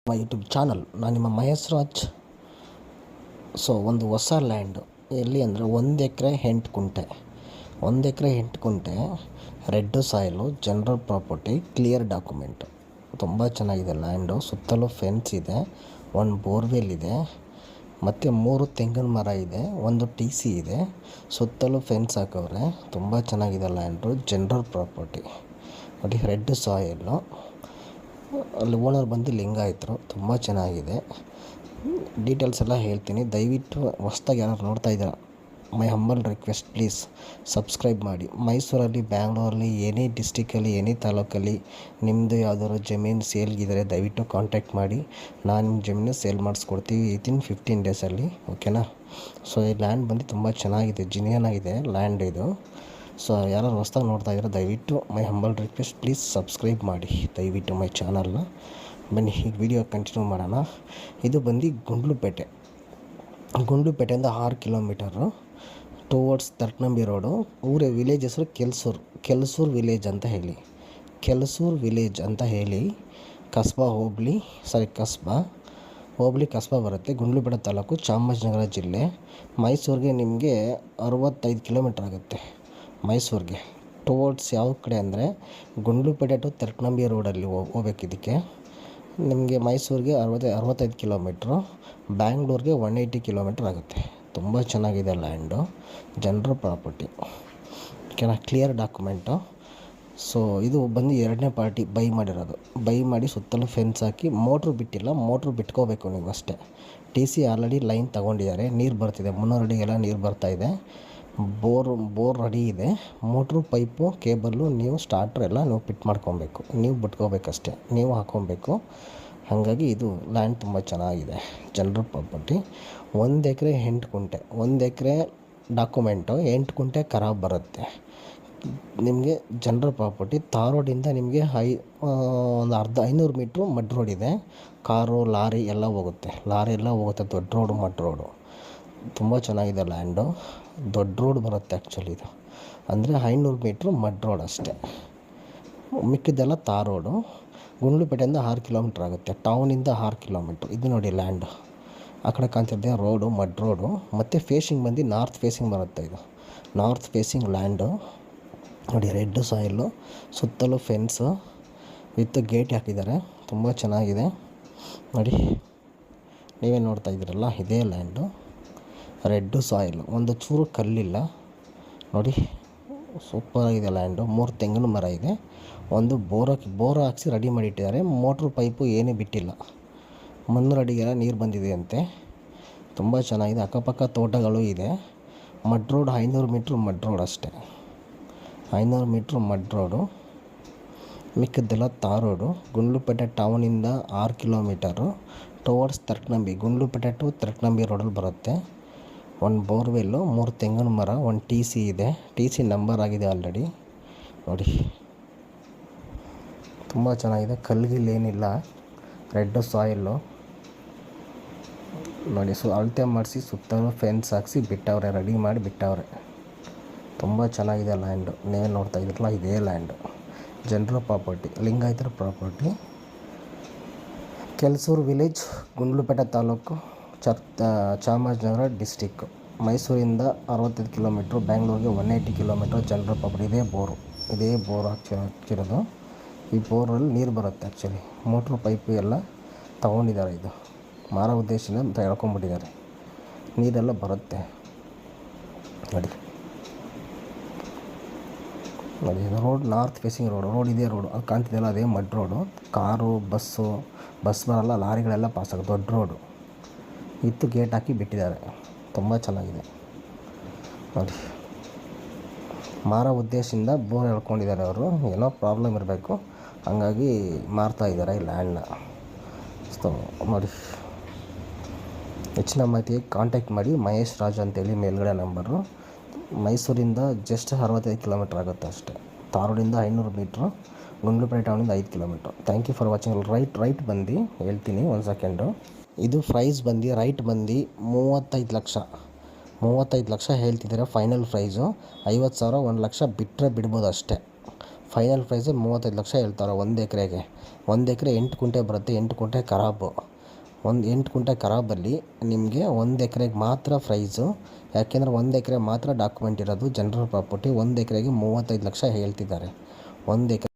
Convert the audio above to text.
My YouTube channel. ನಾನು ನಿಮ್ಮ ಮಹೇಶ್ ರಾಜ್. ಒಂದು ಹೊಸ ಲ್ಯಾಂಡು ಎಲ್ಲಿ ಅಂದರೆ 1 ಎಕರೆ 8 ಗುಂಟೆ 1 ಎಕರೆ 8 ಗುಂಟೆ red soil, general property, clear document. ತುಂಬ ಚೆನ್ನಾಗಿದೆ ಲ್ಯಾಂಡು. ಸುತ್ತಲೂ ಫೆನ್ಸ್ ಇದೆ, ಒಂದು ಬೋರ್ವೆಲ್ ಇದೆ, ಮತ್ತು 3 ತೆಂಗಿನ ಮರ ಇದೆ, ಒಂದು TC ಇದೆ. ಸುತ್ತಲೂ ಫೆನ್ಸ್ ಹಾಕವ್ರೆ. ತುಂಬ ಚೆನ್ನಾಗಿದೆ ಲ್ಯಾಂಡು. ಜನರಲ್ ಪ್ರಾಪರ್ಟಿ ನೋಡಿ, ರೆಡ್ ಸಾಯಿಲು. ಅಲ್ಲಿ ಓನರ್ ಬಂದು ಲಿಂಗಾಯತರು. ತುಂಬ ಚೆನ್ನಾಗಿದೆ. ಡೀಟೇಲ್ಸ್ ಎಲ್ಲ ಹೇಳ್ತೀನಿ. ದಯವಿಟ್ಟು ಹೊಸ್ದಾಗಿ ಯಾರು ನೋಡ್ತಾ ಇದ್ದೀರಾ, ಮೈ ಹಂಬಲ್ ರಿಕ್ವೆಸ್ಟ್, ಪ್ಲೀಸ್ ಸಬ್ಸ್ಕ್ರೈಬ್ ಮಾಡಿ. ಮೈಸೂರಲ್ಲಿ, ಬ್ಯಾಂಗ್ಳೂರಲ್ಲಿ, ಎನಿ ಡಿಸ್ಟಿಕಲ್ಲಿ, ಎನಿ ತಾಲೂಕಲ್ಲಿ ನಿಮ್ಮದು ಯಾವ್ದಾದ್ರು ಜಮೀನು ಸೇಲ್ಗಿದ್ರೆ ದಯವಿಟ್ಟು ಕಾಂಟ್ಯಾಕ್ಟ್ ಮಾಡಿ. ನಾನು ನಿಮ್ಮ ಜಮೀನು ಸೇಲ್ ಮಾಡಿಸ್ಕೊಡ್ತೀವಿ ವಿತಿನ್ 15 ಡೇಸಲ್ಲಿ. ಓಕೆನಾ? ಈ ಲ್ಯಾಂಡ್ ಬಂದು ತುಂಬ ಚೆನ್ನಾಗಿದೆ, ಜಿನಿಯನ್ ಆಗಿದೆ ಲ್ಯಾಂಡ್ ಇದು. ಯಾರು ಹೊಸ್ದಾಗಿ ನೋಡ್ತಾ ಇದ್ದೀರಾ ದಯವಿಟ್ಟು ಮೈ ಹಂಬಲ್ ರಿಕ್ವೆಸ್ಟ್, ಪ್ಲೀಸ್ ಸಬ್ಸ್ಕ್ರೈಬ್ ಮಾಡಿ ದಯವಿಟ್ಟು ಮೈ ಚಾನಲ್ನ. ಬನ್ನಿ ಈಗ ವಿಡಿಯೋ ಕಂಟಿನ್ಯೂ ಮಾಡೋಣ. ಇದು ಬಂದು ಗುಂಡ್ಲುಪೇಟೆಯಿಂದ 6 ಕಿಲೋಮೀಟರು ಟುವರ್ಡ್ಸ್ ತರ್ಕನಂಬಿ ರೋಡು. ವಿಲೇಜ್ ಹೆಸರು ಕೆಲ್ಸೂರು ವಿಲೇಜ್ ಅಂತ ಹೇಳಿ ಕಸ್ಬಾ ಬರುತ್ತೆ. ಗುಂಡ್ಲುಪೇಟೆ ತಾಲೂಕು, ಚಾಮರಾಜನಗರ ಜಿಲ್ಲೆ. ಮೈಸೂರಿಗೆ ನಿಮಗೆ 65 ಕಿಲೋಮೀಟ್ರ್ ಆಗುತ್ತೆ. ಮೈಸೂರಿಗೆ ಟುವರ್ಡ್ಸ್ ಯಾವ ಕಡೆ ಅಂದರೆ ಗುಂಡ್ಲುಪೇಟೆ ಟು ತರ್ಕನಂಬಿ ರೋಡಲ್ಲಿ ಹೋಗ್ಬೇಕು. ಇದಕ್ಕೆ ನಿಮಗೆ ಮೈಸೂರಿಗೆ 65 ಕಿಲೋಮೀಟ್ರು, ಬ್ಯಾಂಗ್ಳೂರಿಗೆ 180 ಕಿಲೋಮೀಟ್ರ್ ಆಗುತ್ತೆ. ತುಂಬ ಚೆನ್ನಾಗಿದೆ ಲ್ಯಾಂಡು, ಜನರಲ್ ಪ್ರಾಪರ್ಟಿ. ಓಕೆನಾ? Clear document. ಇದು ಬಂದು 2ನೇ ಪಾರ್ಟಿ ಬೈ ಮಾಡಿ ಸುತ್ತಲೂ ಫೆನ್ಸ್ ಹಾಕಿ. ಮೋಟ್ರು ಬಿಟ್ಟಿಲ್ಲ, ಮೋಟ್ರು ಬಿಟ್ಕೋಬೇಕು ನೀವು ಅಷ್ಟೇ. TC ಆಲ್ರೆಡಿ ಲೈನ್ ತೊಗೊಂಡಿದ್ದಾರೆ, ನೀರು ಬರ್ತಿದೆ, 300 ಅಡಿಗೆಲ್ಲ ನೀರು ಬರ್ತಾಯಿದೆ. ಬೋರ್ ರೆಡಿ ಇದೆ. ಮೋಟ್ರು, ಪೈಪು, ಕೇಬಲ್ಲು, ನೀವು ಸ್ಟಾರ್ಟ್ರ್ ಎಲ್ಲ ನೀವು ಫಿಟ್ ಮಾಡ್ಕೊಬೇಕು. ನೀವು ಬಿಟ್ಕೋಬೇಕಷ್ಟೇ, ನೀವು ಹಾಕ್ಕೊಬೇಕು. ಹಾಗಾಗಿ ಇದು ಲ್ಯಾಂಡ್ ತುಂಬ ಚೆನ್ನಾಗಿದೆ, ಜನರಲ್ ಪ್ರಾಪರ್ಟಿ. 1 ಎಕರೆ 8 ಗುಂಟೆ 1 ಎಕರೆ ಡಾಕ್ಯುಮೆಂಟು, 8 ಗುಂಟೆ ಖರಾಬ್ ಬರುತ್ತೆ ನಿಮಗೆ. General property. ತಾರ್ ರೋಡಿಂದ ನಿಮಗೆ ಒಂದು 500 ಮೀಟ್ರು ಮಡ್ ರೋಡ್ ಇದೆ. ಕಾರು, ಲಾರಿ ಎಲ್ಲ ಹೋಗುತ್ತೆ. ದೊಡ್ಡ ರೋಡು, ಮಡ್ ರೋಡು. ತುಂಬ ಚೆನ್ನಾಗಿದೆ ಲ್ಯಾಂಡು. ದೊಡ್ಡ ರೋಡ್ ಬರುತ್ತೆ ಆ್ಯಕ್ಚುಲಿ ಇದು. ಅಂದರೆ 500 ಮೀಟ್ರು ಮಡ್ ರೋಡ್ ಅಷ್ಟೇ, ಮಿಕ್ಕಿದ್ದೆಲ್ಲ ತಾರ್ ರೋಡು. ಗುಂಡ್ಲುಪೇಟೆಯಿಂದ 6 ಕಿಲೋಮೀಟ್ರ್ ಆಗುತ್ತೆ, ಟೌನಿಂದ 6 ಕಿಲೋಮೀಟ್ರ್. ಇದು ನೋಡಿ ಲ್ಯಾಂಡು. ಆ ಕಡೆ ಕಾಣ್ತಿದ್ದೆ ರೋಡು, ಮಡ್ ರೋಡು. ಮತ್ತು ಫೇಸಿಂಗ್ ಬಂದು ನಾರ್ತ್ ಫೇಸಿಂಗ್ ಬರುತ್ತೆ. ಇದು ನಾರ್ತ್ ಫೇಸಿಂಗ್ ಲ್ಯಾಂಡು ನೋಡಿ. ರೆಡ್ ಸಾಯಿಲು, ಸುತ್ತಲೂ ಫೆನ್ಸು ವಿತ್ ಗೇಟ್ ಹಾಕಿದ್ದಾರೆ. ತುಂಬ ಚೆನ್ನಾಗಿದೆ ನೋಡಿ. ನೀವೇ ನೋಡ್ತಾ ಇದ್ದೀರಲ್ಲ, ಇದೇ ಲ್ಯಾಂಡು. ರೆಡ್ ಸಾಯಿಲು, ಒಂದು ಚೂರು ಕಲ್ಲಿಲ್ಲ ನೋಡಿ. ಸೂಪರಾಗಿದೆ ಲ್ಯಾಂಡು. 3 ತೆಂಗಿನ ಮರ ಇದೆ, ಒಂದು ಬೋರ್ ಹಾಕ್ಸಿ ರೆಡಿ ಮಾಡಿಟ್ಟಿದ್ದಾರೆ. ಮೋಟ್ರು, ಪೈಪು ಏನೂ ಬಿಟ್ಟಿಲ್ಲ. 300 ಅಡಿಗೆಲ್ಲ ನೀರು ಬಂದಿದೆ ಅಂತೆ. ತುಂಬ ಚೆನ್ನಾಗಿದೆ. ಅಕ್ಕಪಕ್ಕ ತೋಟಗಳು ಇದೆ. Mud road 500 metre mud road ಅಷ್ಟೇ, 500 ಮೀಟ್ರ್ ಮಡ್ ರೋಡು. ಮಿಕ್ಕಿದ್ದೆಲ್ಲ ತಾರ್ ರೋಡು. ಗುಂಡ್ಲುಪೇಟೆ ಟೌನಿಂದ 6 kilometre towards Terakanambi. Gundlupet to Terakanambi ರೋಡಲ್ಲಿ ಬರುತ್ತೆ. ಒಂದು ಬೋರ್ವೆಲ್ಲು, 3 ತೆಂಗಿನ ಮರ, ಒಂದು TC ಇದೆ. TC ನಂಬರ್ ಆಗಿದೆ ಆಲ್ರೆಡಿ ನೋಡಿ. ತುಂಬ ಚೆನ್ನಾಗಿದೆ. ಕಲ್ಲಿಗಿಲ್ಲೇನಿಲ್ಲ. ರೆಡ್ ಸಾಯಿಲು ನೋಡಿ. ಅಳತೆ ಮಾಡಿಸಿ ಸುತ್ತಲೂ ಫೆನ್ಸ್ ಹಾಕ್ಸಿ ಬಿಟ್ಟವ್ರೆ, ರೆಡಿ ಮಾಡಿ ಬಿಟ್ಟವ್ರೆ. ತುಂಬ ಚೆನ್ನಾಗಿದೆ ಲ್ಯಾಂಡು. ನೀವೇ ನೋಡ್ತಾ ಇದ್ರಲ್ಲ, ಇದೇ ಲ್ಯಾಂಡು. ಜನರಲ್ ಪ್ರಾಪರ್ಟಿ, ಲಿಂಗಾಯತರ property. Kelsur village, Gundlupet taluk, Chamarajanagar district. ಮೈಸೂರಿಂದ 65 ಕಿಲೋಮೀಟ್ರು, ಬ್ಯಾಂಗ್ಳೂರಿಗೆ 180 ಕಿಲೋಮೀಟ್ರ್. General property. ಇದೇ ಬೋರ್ ಹಾಕಿರೋದು. ಈ ಬೋರಲ್ಲಿ ನೀರು ಬರುತ್ತೆ ಆ್ಯಕ್ಚುಲಿ. ಮೋಟ್ರು, ಪೈಪು ಎಲ್ಲ ತೊಗೊಂಡಿದ್ದಾರೆ. ಇದು ಮಾರೋ ಉದ್ದೇಶದಿಂದ ಎಳ್ಕೊಂಬಿಟ್ಟಿದ್ದಾರೆ. ನೀರೆಲ್ಲ ಬರುತ್ತೆ ನೋಡಿ. ರೋಡ್ ನಾರ್ತ್ ಫೇಸಿಂಗ್ ರೋಡ್ ಇದೇ ರೋಡು. ಅದು ಕಾಣ್ತಿದೆಯಲ್ಲ, ಅದೇ ಮಡ್ ರೋಡು. ಕಾರು, ಬಸ್ ಬರಲ್ಲ, ಲಾರಿಗಳೆಲ್ಲ ಪಾಸ್ ಆಗೋದು. ದೊಡ್ಡ ರೋಡು ಇತ್ತು, ಗೇಟ್ ಹಾಕಿ ಬಿಟ್ಟಿದ್ದಾರೆ. ತುಂಬ ಚೆನ್ನಾಗಿದೆ ನೋಡಿ. ಮಾರೋ ಉದ್ದೇಶದಿಂದ ಬೋರ್ ಎಳ್ಕೊಂಡಿದ್ದಾರೆ ಅವರು. ಏನೋ ಪ್ರಾಬ್ಲಮ್ ಇರಬೇಕು, ಹಂಗಾಗಿ ಮಾರ್ತಾ ಇದ್ದಾರೆ ಈ ಲ್ಯಾಂಡ್ನ. ನೋಡಿ, ಹೆಚ್ಚಿನ ಮಾಹಿತಿಗೆ ಕಾಂಟ್ಯಾಕ್ಟ್ ಮಾಡಿ. ಮಹೇಶ್ ರಾಜ್ ಅಂತೇಳಿ ಮೇಲ್ಗಡೆ ನಂಬರು. ಮೈಸೂರಿಂದ ಜಸ್ಟ್ 65 ಕಿಲೋಮೀಟ್ರ್ ಆಗುತ್ತೆ ಅಷ್ಟೇ. ತಾರ್ ರೋಡಿಂದ 500 ಮೀಟ್ರು, ಗುಂಡ್ಲುಪೇಟೆ ಟೌನಿಂದ 5 kilometre. Thank you for watching. Right ಬಂದು ಹೇಳ್ತೀನಿ, 1 ಸೆಕೆಂಡು. ಇದು ಪ್ರೈಸ್ ಬಂದು ರೈಟ್ ಬಂದು 35 ಲಕ್ಷ ಹೇಳ್ತಿದ್ದಾರೆ. ಫೈನಲ್ ಪ್ರೈಸು 50,000, 1 ಲಕ್ಷ ಬಿಟ್ಟರೆ ಬಿಡ್ಬೋದು ಅಷ್ಟೇ. ಫೈನಲ್ ಪ್ರೈಸು 35 ಲಕ್ಷ ಹೇಳ್ತಾರೆ 1 ಎಕರೆಗೆ. 1 ಎಕರೆ 8 ಕುಂಟೆ ಬರುತ್ತೆ. 8 ಕುಂಟೆ ಖರಾಬು. 8 ಕುಂಟೆ ಖರಾಬಲ್ಲಿ ನಿಮಗೆ 1 ಎಕರೆಗೆ ಮಾತ್ರ ಪ್ರೈಸು. ಯಾಕೆಂದರೆ 1 ಎಕರೆ ಮಾತ್ರ ಡಾಕ್ಯುಮೆಂಟ್ ಇರೋದು ಜನರಲ್ ಪ್ರಾಪರ್ಟಿ. 1 ಎಕರೆಗೆ 35 ಲಕ್ಷ ಹೇಳ್ತಿದ್ದಾರೆ. 1 ಎಕರೆ